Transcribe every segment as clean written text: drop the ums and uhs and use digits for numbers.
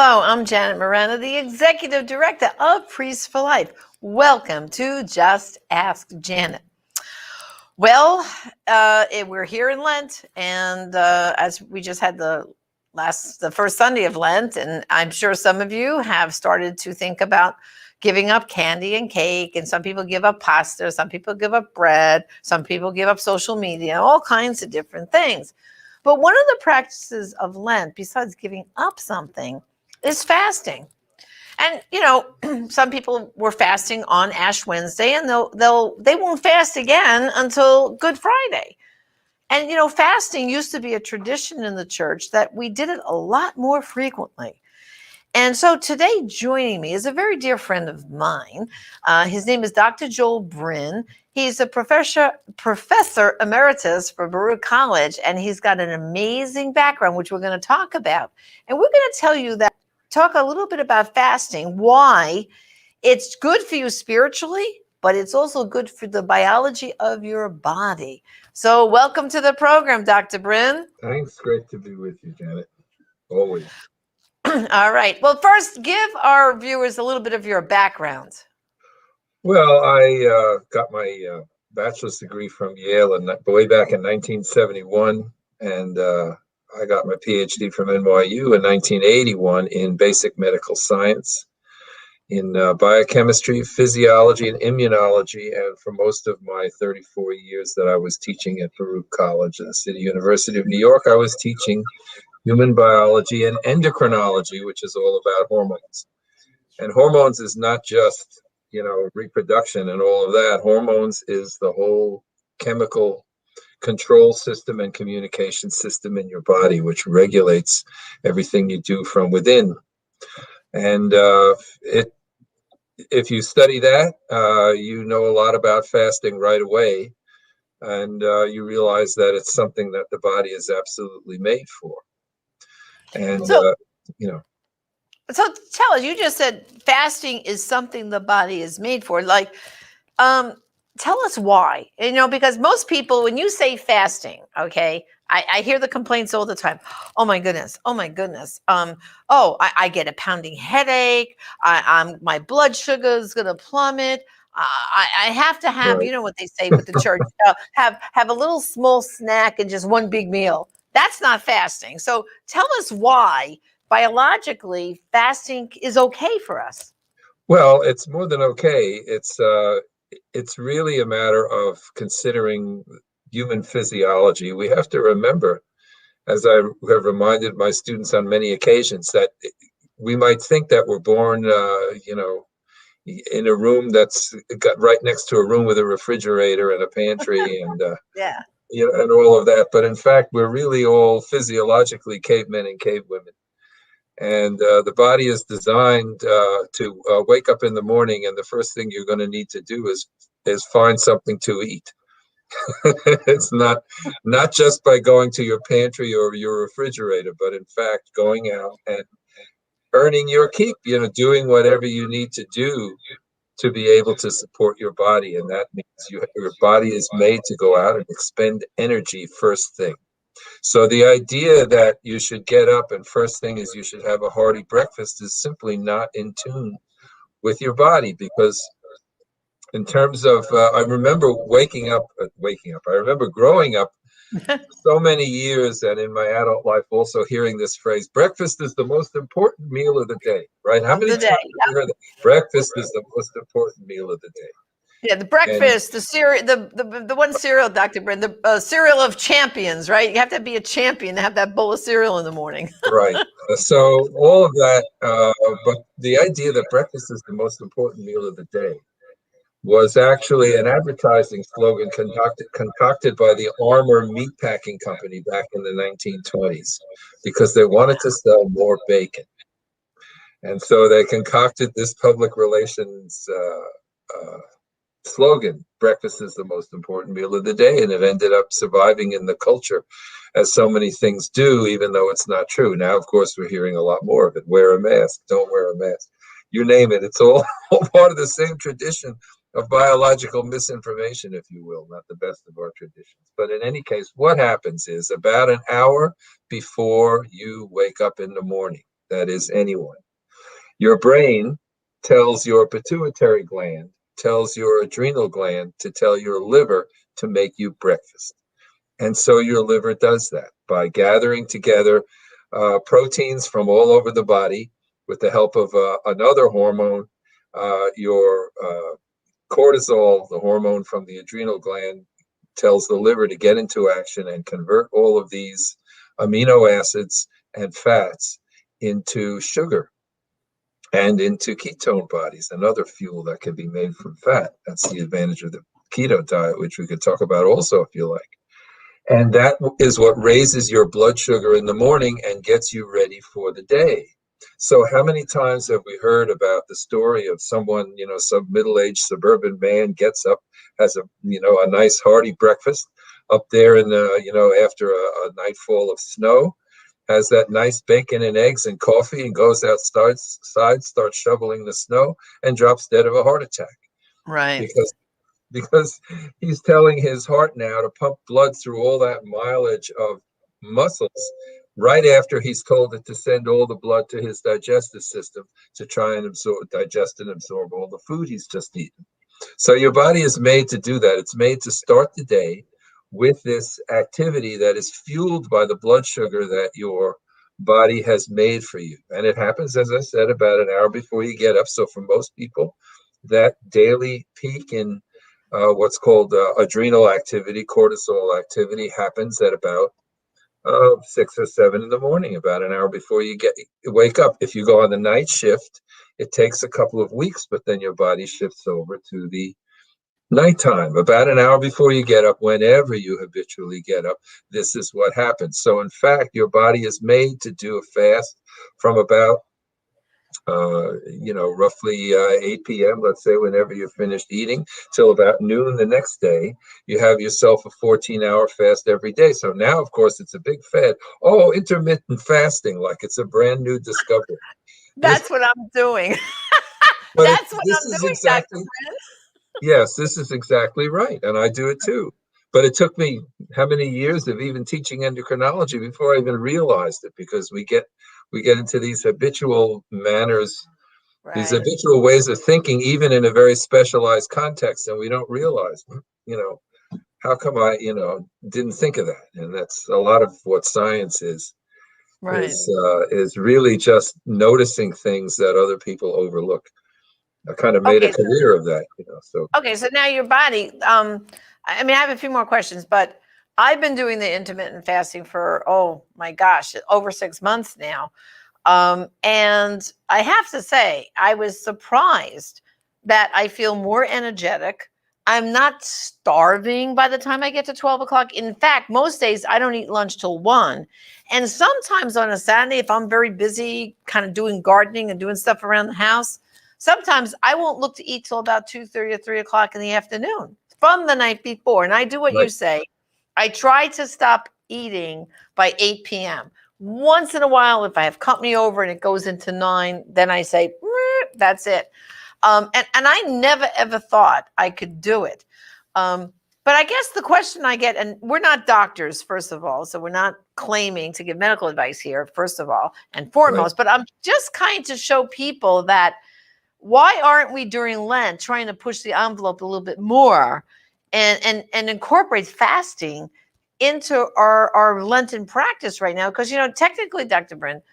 Hello, I'm Janet Moreno, the Executive Director of Priests for Life. Welcome to Just Ask Janet. Well, we're here in Lent, and as we just had the first Sunday of Lent, and I'm sure some of you have started to think about giving up candy and cake, and some people give up pasta, some people give up bread, some people give up social media, all kinds of different things. But one of the practices of Lent, besides giving up something, is fasting. And some people were fasting on Ash Wednesday, and they won't fast again until Good Friday. And fasting used to be a tradition in the church that we did it a lot more frequently. And so today, joining me is a very dear friend of mine. His name is Dr. Joel Bryn. He's a professor emeritus for Baruch College, and he's got an amazing background, which we're going to talk about. And we're going to talk a little bit about fasting, why it's good for you spiritually, but it's also good for the biology of your body. So welcome to the program, Dr. Bryn. Thanks. Great to be with you, Janet. Always. All right. Well, first, give our viewers a little bit of your background. Well, I got my bachelor's degree from Yale way back in 1971, and I got my PhD from NYU in 1981 in basic medical science, in biochemistry, physiology, and immunology. And for most of my 34 years that I was teaching at Baruch College at the City University of New York, I was teaching human biology and endocrinology, which is all about hormones. And hormones is not just, reproduction and all of that. Hormones is the whole chemical control system and communication system in your body, which regulates everything you do from within. And if you study that, you know a lot about fasting right away. And you realize that it's something that the body is absolutely made for. And, So tell us, you just said fasting is something the body is made for. Tell us why, because most people, when you say fasting, okay, I hear the complaints all the time. Oh my goodness. I get a pounding headache. My blood sugar is going to plummet. I have to have, right. What they say with the church, have a little small snack and just one big meal. That's not fasting. So tell us why biologically fasting is okay for us. Well, it's more than okay. It's really a matter of considering human physiology. We have to remember, as I have reminded my students on many occasions, that we might think that we're born, in a room that's got right next to a room with a refrigerator and a pantry and yeah. And all of that. But in fact, we're really all physiologically cavemen and cavewomen. And the body is designed to wake up in the morning, and the first thing you're going to need to do is find something to eat. It's not just by going to your pantry or your refrigerator, but in fact going out and earning your keep. Doing whatever you need to do to be able to support your body, and that means your body is made to go out and expend energy first thing. So the idea that you should get up and first thing is you should have a hearty breakfast is simply not in tune with your body, because in terms of, I remember I remember growing up so many years, and in my adult life also hearing this phrase, breakfast is the most important meal of the day, right? How many times have you heard that? Breakfast is the most important meal of the day. Yeah, the breakfast, the cereal, the one cereal, Dr. Bryn, the cereal of champions, right? You have to be a champion to have that bowl of cereal in the morning. Right. So all of that, but the idea that breakfast is the most important meal of the day was actually an advertising slogan concocted by the Armour Meatpacking Company back in the 1920s, because they wanted to sell more bacon. And so they concocted this public relations slogan, breakfast is the most important meal of the day, and it ended up surviving in the culture, as so many things do, even though it's not true. Now, of course, we're hearing a lot more of it. Wear a mask, don't wear a mask. You name it. It's all part of the same tradition of biological misinformation, if you will, not the best of our traditions. But in any case, what happens is about an hour before you wake up in the morning, that is anyone. Your brain tells your pituitary gland, tells your adrenal gland to tell your liver to make you breakfast. And so your liver does that by gathering together proteins from all over the body with the help of another hormone, your cortisol, the hormone from the adrenal gland, tells the liver to get into action and convert all of these amino acids and fats into sugar and into ketone bodies, another fuel that can be made from fat. That's the advantage of the keto diet, which we could talk about also if you like. And that is what raises your blood sugar in the morning and gets you ready for the day. So how many times have we heard about the story of someone, some middle-aged suburban man gets up, has a nice hearty breakfast up there in after a nightfall of snow, has that nice bacon and eggs and coffee and goes outside, starts shoveling the snow and drops dead of a heart attack. Right. Because he's telling his heart now to pump blood through all that mileage of muscles right after he's told it to send all the blood to his digestive system to try and digest and absorb all the food he's just eaten. So your body is made to do that. It's made to start the day with this activity that is fueled by the blood sugar that your body has made for you. And it happens, as I said, about an hour before you get up. So for most people, that daily peak in what's called adrenal activity, cortisol activity, happens at about 6 or 7 in the morning, about an hour before you wake up. If you go on the night shift, it takes a couple of weeks, but then your body shifts over to the nighttime, about an hour before you get up, whenever you habitually get up. This is what happens. So in fact, your body is made to do a fast from about roughly 8 p.m., let's say, whenever you're finished eating, till about noon the next day. You have yourself a 14-hour fast every day. So now, of course, it's a big fad. Oh, intermittent fasting, like it's a brand new discovery. That's what I'm doing. But That's what this I'm is doing, exactly, yes, this is exactly right. And I do it too. But it took me how many years of even teaching endocrinology before I even realized it, because we get into these habitual manners, these Right. habitual ways of thinking, even in a very specialized context, and we don't realize, how come I, didn't think of that? And that's a lot of what science Right. is really just noticing things that other people overlook. I kind of made a Okay. career of that, so. Okay, so now your body, I mean, I have a few more questions, but I've been doing the intermittent fasting for, oh my gosh, over 6 months now. And I have to say, I was surprised that I feel more energetic. I'm not starving by the time I get to 12 o'clock. In fact, most days I don't eat lunch till 1. And sometimes on a Saturday, if I'm very busy kind of doing gardening and doing stuff around the house, sometimes I won't look to eat till about 2:30 or 3 o'clock in the afternoon from the night before. And I do what you Right. say. I try to stop eating by 8 p.m. Once in a while, if I have company over and it goes into 9, then I say, that's it. And I never, ever thought I could do it. But I guess the question I get, and we're not doctors, first of all, so we're not claiming to give medical advice here, first of all and foremost, but I'm just kind to show people that why aren't we during Lent trying to push the envelope a little bit more and incorporate fasting into our Lenten practice right now? Because, technically, Dr. Bryn,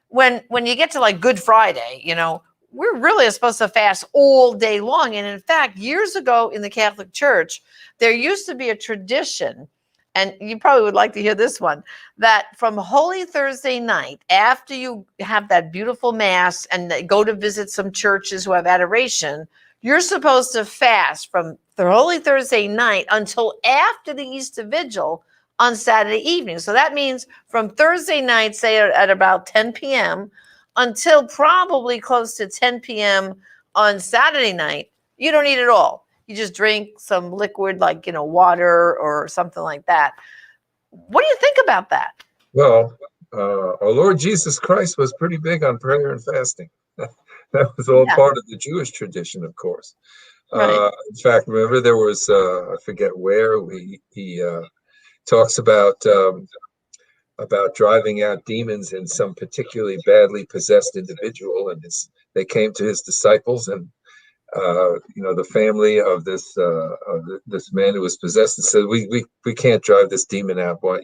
when you get to like Good Friday, we're really supposed to fast all day long. And in fact, years ago in the Catholic Church, there used to be a tradition, and you probably would like to hear this one, that from Holy Thursday night, after you have that beautiful mass and go to visit some churches who have adoration, you're supposed to fast from the Holy Thursday night until after the Easter Vigil on Saturday evening. So that means from Thursday night, say at about 10 p.m., until probably close to 10 p.m. on Saturday night, you don't eat at all. You just drink some liquid like, water or something like that. What do you think about that? Well, our Lord Jesus Christ was pretty big on prayer and fasting. That was all Yeah, part of the Jewish tradition, of course. right. In fact, remember there was, I forget where, he talks about about driving out demons in some particularly badly possessed individual, and they came to his disciples, and the family of this man who was possessed, and said, "We can't drive this demon out." Why,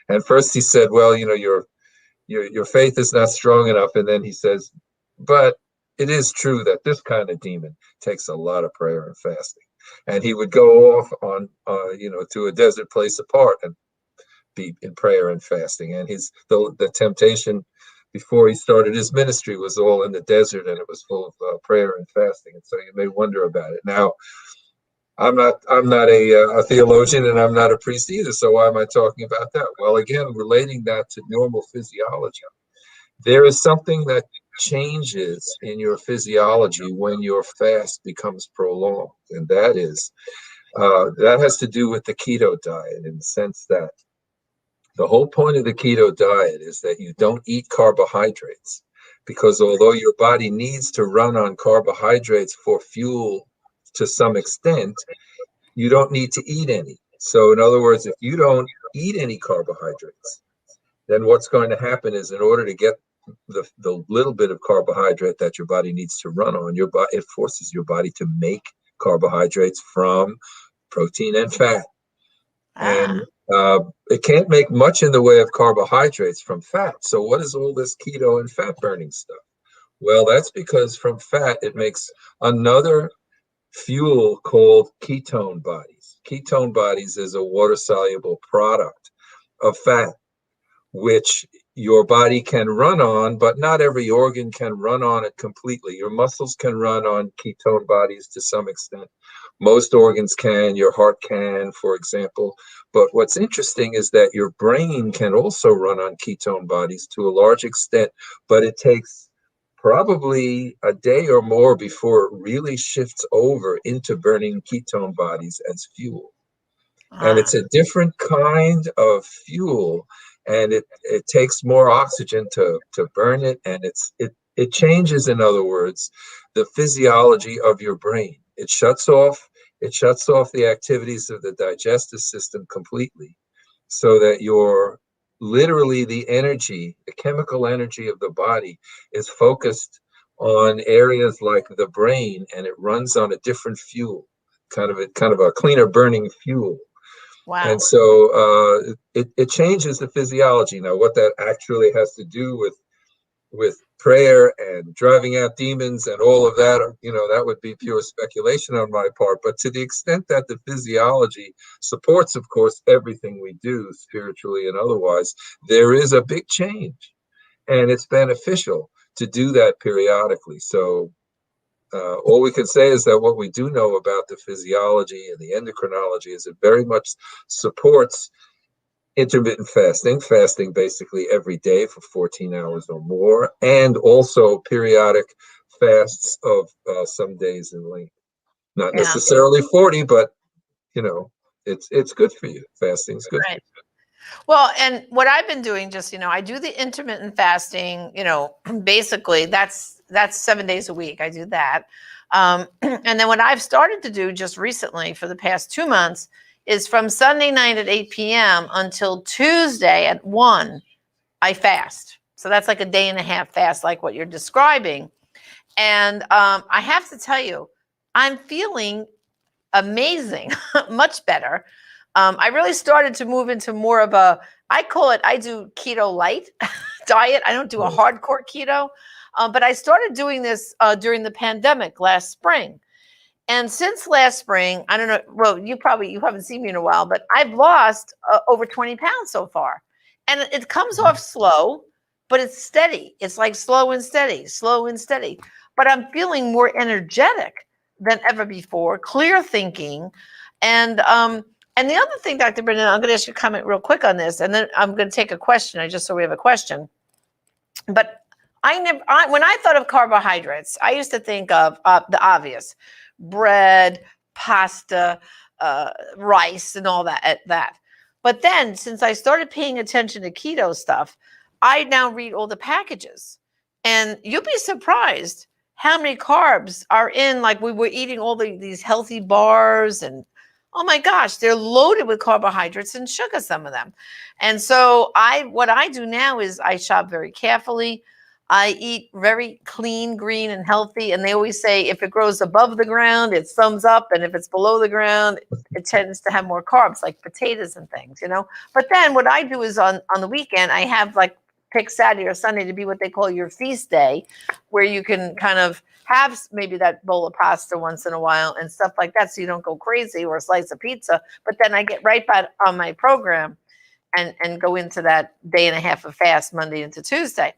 And first he said, "Well, your faith is not strong enough," and then he says, "But it is true that this kind of demon takes a lot of prayer and fasting." And he would go off on, to a desert place apart and be in prayer and fasting. And the temptation before he started his ministry was all in the desert, and it was full of prayer and fasting. And so you may wonder about it. Now, I'm not a theologian, and I'm not a priest either. So why am I talking about that? Well, again, relating that to normal physiology, there is something that changes in your physiology when your fast becomes prolonged, and that has to do with the keto diet, in the sense that the whole point of the keto diet is that you don't eat carbohydrates, because although your body needs to run on carbohydrates for fuel to some extent, you don't need to eat any. So in other words, if you don't eat any carbohydrates, then what's going to happen is, in order to get the little bit of carbohydrate that your body needs to run on, it forces your body to make carbohydrates from protein and fat. And it can't make much in the way of carbohydrates from fat. So what is all this keto and fat burning stuff? Well, that's because from fat, it makes another fuel called ketone bodies. Ketone bodies is a water-soluble product of fat, which your body can run on, but not every organ can run on it completely. Your muscles can run on ketone bodies to some extent. Most organs can, your heart can, for example. But what's interesting is that your brain can also run on ketone bodies to a large extent, but it takes probably a day or more before it really shifts over into burning ketone bodies as fuel. And it's a different kind of fuel, and it takes more oxygen to burn it, and it changes, in other words, the physiology of your brain. It shuts off the activities of the digestive system completely, so that literally the chemical energy of the body is focused on areas like the brain, and it runs on a different fuel, kind of a cleaner burning fuel. Wow. And so it changes the physiology. Now, what that actually has to do with prayer and driving out demons and all of that, that would be pure speculation on my part. But to the extent that the physiology supports, of course, everything we do, spiritually and otherwise, there is a big change. And it's beneficial to do that periodically. So all we can say is that what we do know about the physiology and the endocrinology is it very much supports intermittent fasting basically every day for 14 hours or more, and also periodic fasts of some days in length. Not necessarily 40, but it's good for you. Fasting's good for you. Well, and what I've been doing, just, I do the intermittent fasting, basically that's 7 days a week. I do that. And then what I've started to do just recently for the past 2 months is from Sunday night at 8 p.m. until Tuesday at 1, I fast. So that's like a day and a half fast, like what you're describing. And I have to tell you, I'm feeling amazing, much better. I really started to move into more of I do keto light diet. I don't do a hardcore keto, but I started doing this during the pandemic last spring. And since last spring, I don't know, well, you haven't seen me in a while, but I've lost over 20 pounds so far. And it comes off slow, but it's steady. It's like slow and steady. But I'm feeling more energetic than ever before, clear thinking. And the other thing, Dr. Brennan, I'm going to ask you a comment real quick on this, and then I'm going to take a question, so we have a question. But when I thought of carbohydrates, I used to think of the obvious: bread, pasta, rice, and all that. But then, since I started paying attention to keto stuff, I now read all the packages, and you'll be surprised how many carbs are in. Like, we were eating all these healthy bars and Oh my gosh, they're loaded with carbohydrates and sugar, some of them. And so what I do now is I shop very carefully. I eat very clean, green, and healthy. And they always say if it grows above the ground, it's thumbs up. And if it's below the ground, it tends to have more carbs, like potatoes and things, you know. But then what I do is on the weekend, I have like pick Saturday or Sunday to be what they call your feast day, where you can kind of have maybe that bowl of pasta once in a while and stuff like that, so you don't go crazy, or a slice of pizza. But then I get right back on my program and go into that day and a half of fast, Monday into Tuesday.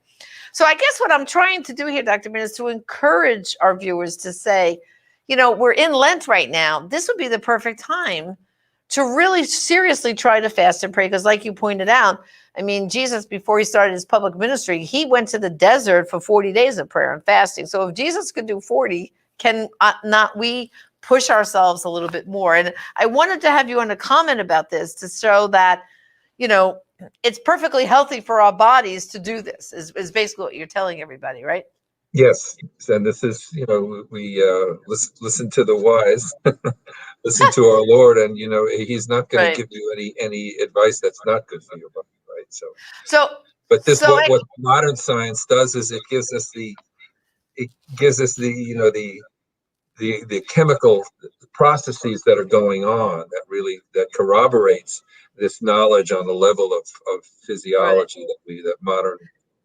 So I guess what I'm trying to do here, Dr. Min, is to encourage our viewers to say, you know, we're in Lent right now. This would be the perfect time to really seriously try to fast and pray. Because like you pointed out, I mean, Jesus, before he started his public ministry, he went to the desert for 40 days of prayer and fasting. So if Jesus could do 40, can not we push ourselves a little bit more? And I wanted to have you on a comment about this to show that, you know, it's perfectly healthy for our bodies to do this, is basically what you're telling everybody, right? Yes, and this is, you know, we listen to the wise, listen to our Lord, and you know, He's not going to Right. give you any advice that's not good for your body, right? So, But this, so what modern science does is it gives us the, you know, the chemical processes that are going on that corroborates this knowledge on the level of right. physiology that modern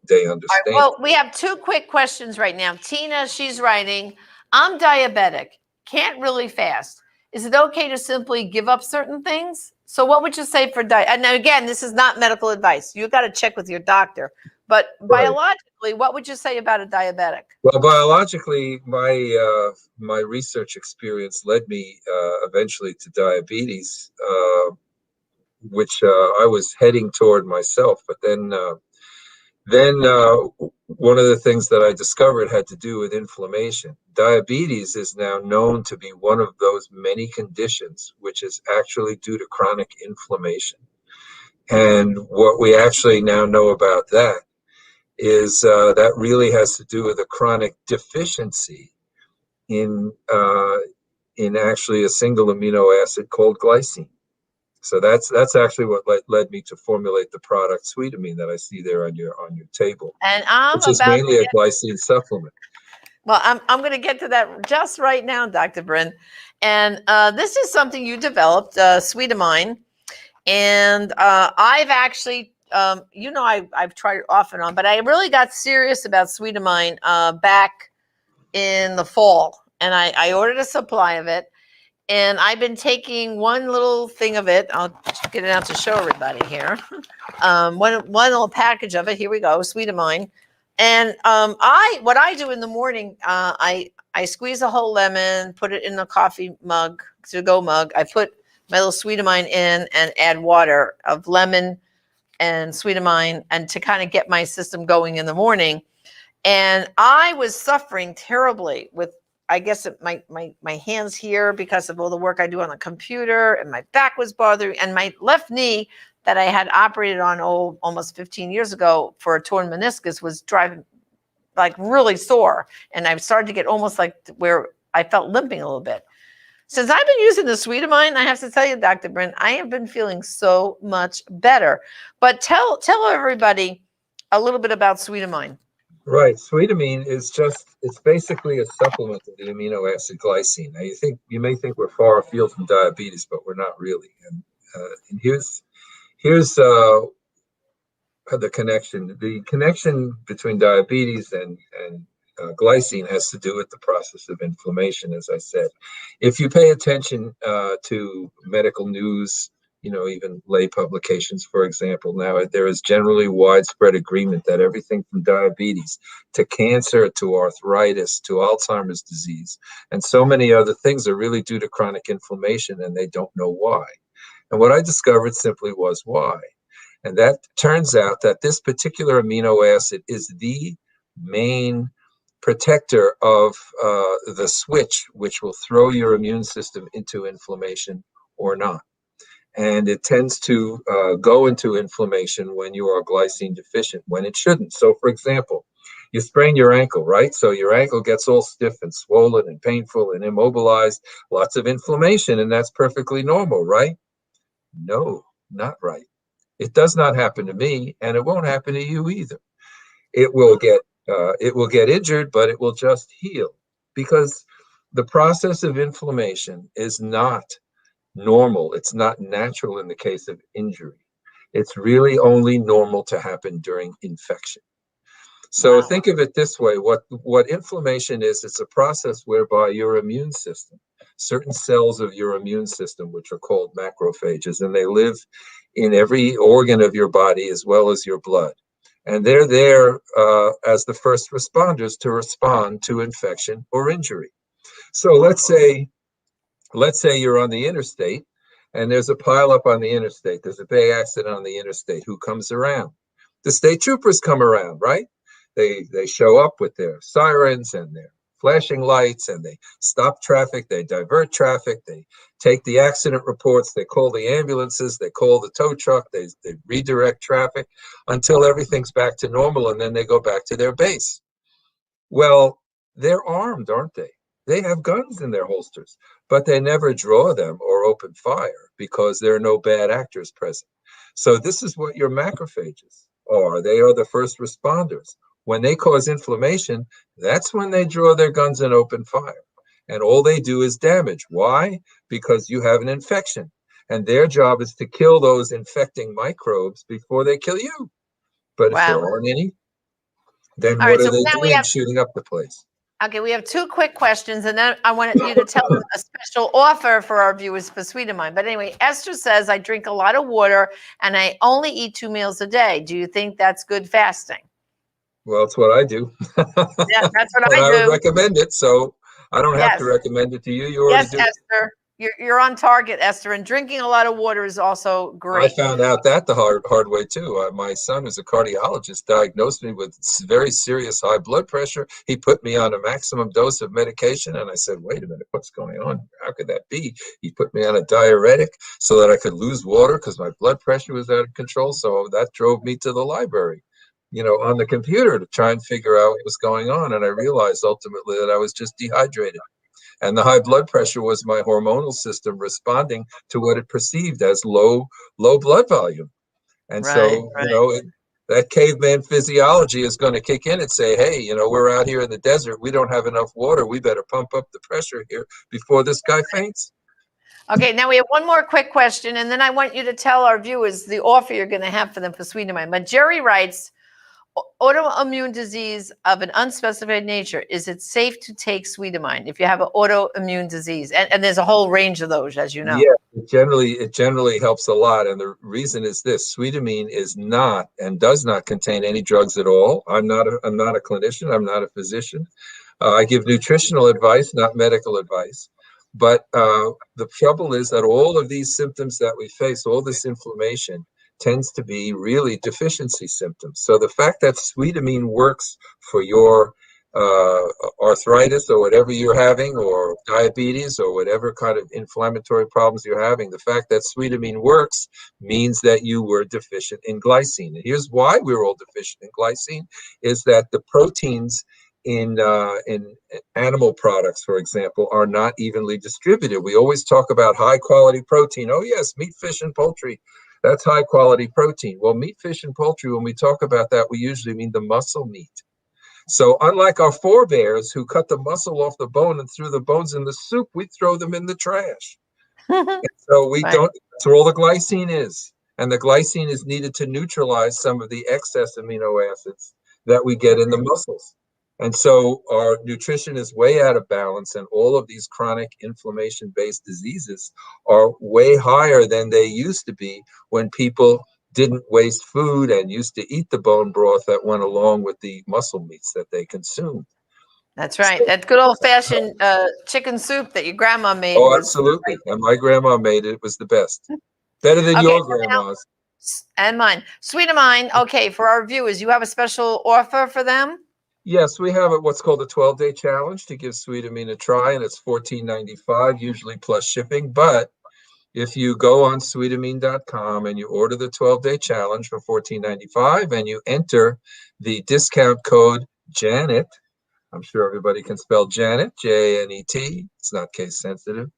day All right. understand. Well, we have two quick questions right now. Tina, she's writing, I'm diabetic, can't really fast. Is it okay to simply give up certain things? So what would you say for diet? And now again, this is not medical advice. You got to check with your doctor. But Right. biologically, what would you say about a diabetic? Well, biologically, my research experience led me eventually to diabetes, which I was heading toward myself. But then one of the things that I discovered had to do with inflammation. Diabetes is now known to be one of those many conditions which is actually due to chronic inflammation. And what we actually now know about that is that really has to do with a chronic deficiency in uh, in actually a single amino acid called glycine. So that's actually what led me to formulate the product Sweetamine that I see there on your table, And I'm which is about to mainly a get, glycine supplement. well, I'm going to get to that just right now, Dr. Bryn. And this is something you developed, Sweetamine. And I've actually, you know, I've tried it off and on, but I really got serious about Sweetamine back in the fall. And I ordered a supply of it. And I've been taking one little thing of it. I'll get it out to show everybody here. One little package of it. Here we go, Sweetamine. And what I do in the morning, I squeeze a whole lemon, put it in a coffee mug, to go mug. I put my little Sweetamine in and add water of lemon and Sweetamine, and to kind of get my system going in the morning. And I was suffering terribly with, I guess, my hands here because of all the work I do on the computer, and my back was bothering, and my left knee that I had operated on almost 15 years ago for a torn meniscus was driving like really sore. And I started to get almost like where I felt limping a little bit. Since I've been using the Sweetamine, I have to tell you, Dr. Bryn, I have been feeling so much better. But tell everybody a little bit about Sweetamine. Right. Sweetamine it's basically a supplement of the amino acid glycine. Now you may think we're far afield from diabetes, but we're not really. And here's the connection. The connection between diabetes and glycine has to do with the process of inflammation, as I said. If you pay attention to medical news, you know, even lay publications, for example, now there is generally widespread agreement that everything from diabetes to cancer to arthritis to Alzheimer's disease and so many other things are really due to chronic inflammation, and they don't know why. And what I discovered simply was why. And that turns out that this particular amino acid is the main protector of the switch, which will throw your immune system into inflammation or not. And it tends to go into inflammation when you are glycine deficient, when it shouldn't. So, for example, You sprain your ankle, right? So your ankle gets all stiff and swollen and painful and immobilized, lots of inflammation, and that's perfectly normal, right? No, not right. It does not happen to me, and it won't happen to you either. It will get injured, but it will just heal, because the process of inflammation is not normal. It's not natural in the case of injury. It's really only normal to happen during infection. So Wow. think of it this way: what inflammation is, it's a process whereby your immune system, certain cells of your immune system, which are called macrophages, and they live in every organ of your body as well as your blood. And they're there as the first responders to respond to infection or injury. So let's say you're on the interstate and there's a pileup on the interstate. There's a big accident on the interstate. Who comes around? The state troopers come around, right? They show up with their sirens and their flashing lights, and they stop traffic, they divert traffic, they take the accident reports, they call the ambulances, they call the tow truck, they redirect traffic until everything's back to normal, and then they go back to their base. Well, they're armed, aren't they? They have guns in their holsters, but they never draw them or open fire because there are no bad actors present. So this is what your macrophages are. They are the first responders. When they cause inflammation, that's when they draw their guns and open fire. And all they do is damage. Why? Because you have an infection. And their job is to kill those infecting microbes before they kill you. But if there Wow. aren't any, then All what right. are So they now we doing? have, Shooting up the place. okay, we have two quick questions, and then I want you to tell them a special offer for our viewers for Sweet of Mine. But anyway, Esther says, I drink a lot of water and I only eat 2 meals a day. Do you think that's good fasting? Well, it's what I do. Yeah, that's what And I I would do. recommend it. So I don't have to Yes. recommend it to you. You already Yes, do. Esther. You're on target, Esther. And drinking a lot of water is also I great. found out that the hard way too. My son, who's a cardiologist, diagnosed me with very serious high blood pressure. He put me on a maximum dose of medication, and I said, "Wait a minute, what's going on? How could that be?" He put me on a diuretic so that I could lose water because my blood pressure was out of control. So that drove me to the library, on the computer to try and figure out what was going on. And I realized ultimately that I was just dehydrated. And the high blood pressure was my hormonal system responding to what it perceived as low blood volume. And Right, so, right. that caveman physiology is going to kick in and say, hey, we're out here in the desert. We don't have enough water. We better pump up the pressure here before this guy faints. Okay, now we have one more quick question, and then I want you to tell our viewers the offer you're going to have for them for Sweet of Mine. But Jerry writes, autoimmune disease of an unspecified nature, is it safe to take Sweet of Mine if you have an autoimmune disease? And there's a whole range of those, as you know. Yeah, it generally helps a lot. And the reason is this: Sweetamine is not and does not contain any drugs at all. I'm not a clinician. I'm not a physician. I give nutritional advice, not medical advice. But the trouble is that all of these symptoms that we face, all this inflammation, tends to be really deficiency symptoms. So the fact that Sweetamine works for your arthritis or whatever you're having, or diabetes, or whatever kind of inflammatory problems you're having, the fact that Sweetamine works means that you were deficient in glycine. And here's why we're all deficient in glycine: is that the proteins in animal products, for example, are not evenly distributed. We always talk about high quality protein. Oh yes, meat, fish, and poultry. That's high quality protein. Well, meat, fish, and poultry, when we talk about that, we usually mean the muscle meat. So unlike our forebears who cut the muscle off the bone and threw the bones in the soup, we throw them in the trash. So we Right. don't, that's where all the glycine is. And the glycine is needed to neutralize some of the excess amino acids that we get in the muscles. And so our nutrition is way out of balance, and all of these chronic inflammation-based diseases are way higher than they used to be when people didn't waste food and used to eat the bone broth that went along with the muscle meats that they consumed. That's right. That good old fashioned chicken soup that your grandma made Oh, was absolutely. And my grandma made it. It was the best. Better than okay. your So now, grandma's. and mine, Sweet of Mine. Okay, for our viewers, you have a special offer for them. Yes, we have what's called a 12-day challenge to give Sweetamine a try, and it's $14.95, usually plus shipping. But if you go on sweetamine.com and you order the 12-day challenge for $14.95 and you enter the discount code Janet. I'm sure everybody can spell Janet, Janet. It's not case sensitive.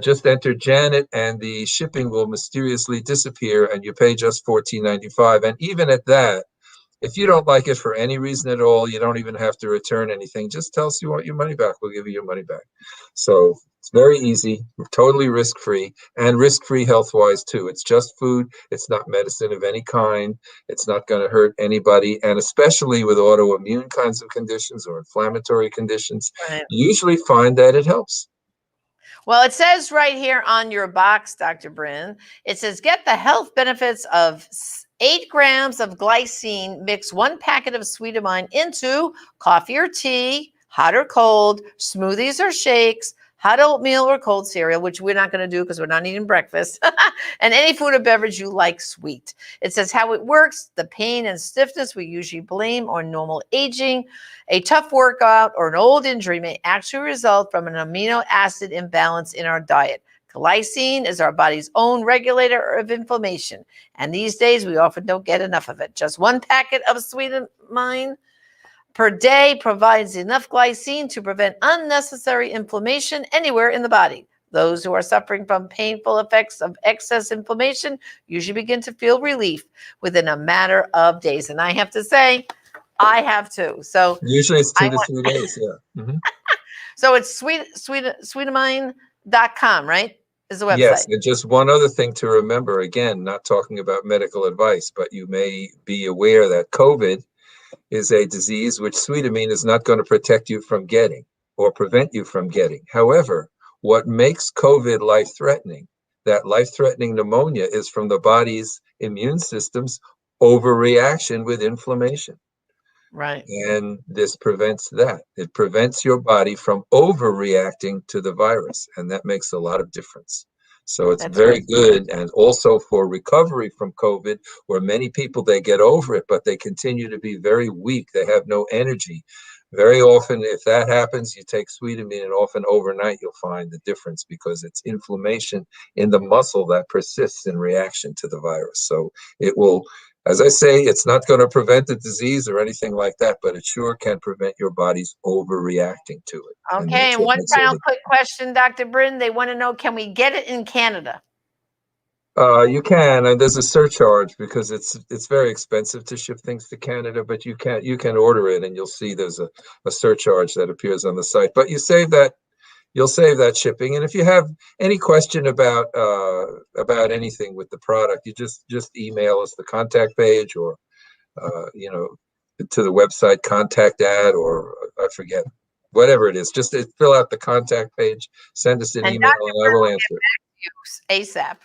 Just enter Janet and the shipping will mysteriously disappear and you pay just $14.95. And even at that, if you don't like it for any reason at all, you don't even have to return anything. Just tell us you want your money back. We'll give you your money back. So it's very easy, totally risk-free, and risk-free health-wise too. It's just food. It's not medicine of any kind. It's not going to hurt anybody. And especially with autoimmune kinds of conditions or inflammatory conditions, Right. you usually find that it helps. Well, it says right here on your box, Dr. Bryn, it says get the health benefits of 8 grams of glycine, mix 1 packet of Sweetamine into coffee or tea, hot or cold, smoothies or shakes, hot oatmeal or cold cereal, which we're not going to do because we're not eating breakfast, and any food or beverage you like sweet. It says how it works. The pain and stiffness we usually blame on normal aging. A tough workout or an old injury may actually result from an amino acid imbalance in our diet. Glycine is our body's own regulator of inflammation, and these days we often don't get enough of it. Just 1 packet of Sweetamine per day provides enough glycine to prevent unnecessary inflammation anywhere in the body. Those who are suffering from painful effects of excess inflammation usually begin to feel relief within a matter of days. And I have to say, I have too. So usually it's 2 to 3 days. Yeah. Mm-hmm. So it's Sweetamine.com, right? Is the website. Yes, and just one other thing to remember, again, not talking about medical advice, but you may be aware that COVID is a disease which Sweetamine is not going to protect you from getting or prevent you from getting. However, what makes COVID life-threatening, that life-threatening pneumonia is from the body's immune system's overreaction with inflammation. Right. And this prevents that. It prevents your body from overreacting to the virus, and that makes a lot of difference. So it's very good. And also for recovery from COVID, where many people, they get over it, but they continue to be very weak. They have no energy. Very often, if that happens, you take Sweetamine, and often overnight, you'll find the difference because it's inflammation in the muscle that persists in reaction to the virus. So it will, as I say, it's not going to prevent the disease or anything like that, but it sure can prevent your body's overreacting to it. Okay, and one final quick question, Dr. Bryn. They want to know, can we get it in Canada? You can, and there's a surcharge because it's very expensive to ship things to Canada, but you can order it, and you'll see there's a surcharge that appears on the site. But you'll save that shipping. And if you have any question about anything with the product, you just email us the contact page or to the website contact at, or I forget, whatever it is. Just fill out the contact page, send us an email, and I will answer it. ASAP.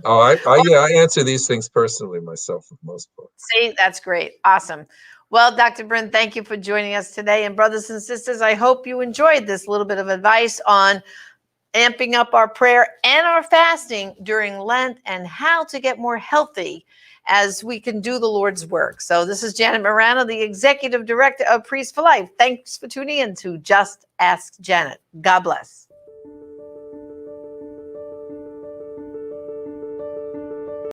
Oh, I answer these things personally myself for the most part. See, that's great. Awesome. Well, Dr. Bryn, thank you for joining us today. And brothers and sisters, I hope you enjoyed this little bit of advice on amping up our prayer and our fasting during Lent and how to get more healthy as we can do the Lord's work. So this is Janet Marano, the Executive Director of Priests for Life. Thanks for tuning in to Just Ask Janet. God bless.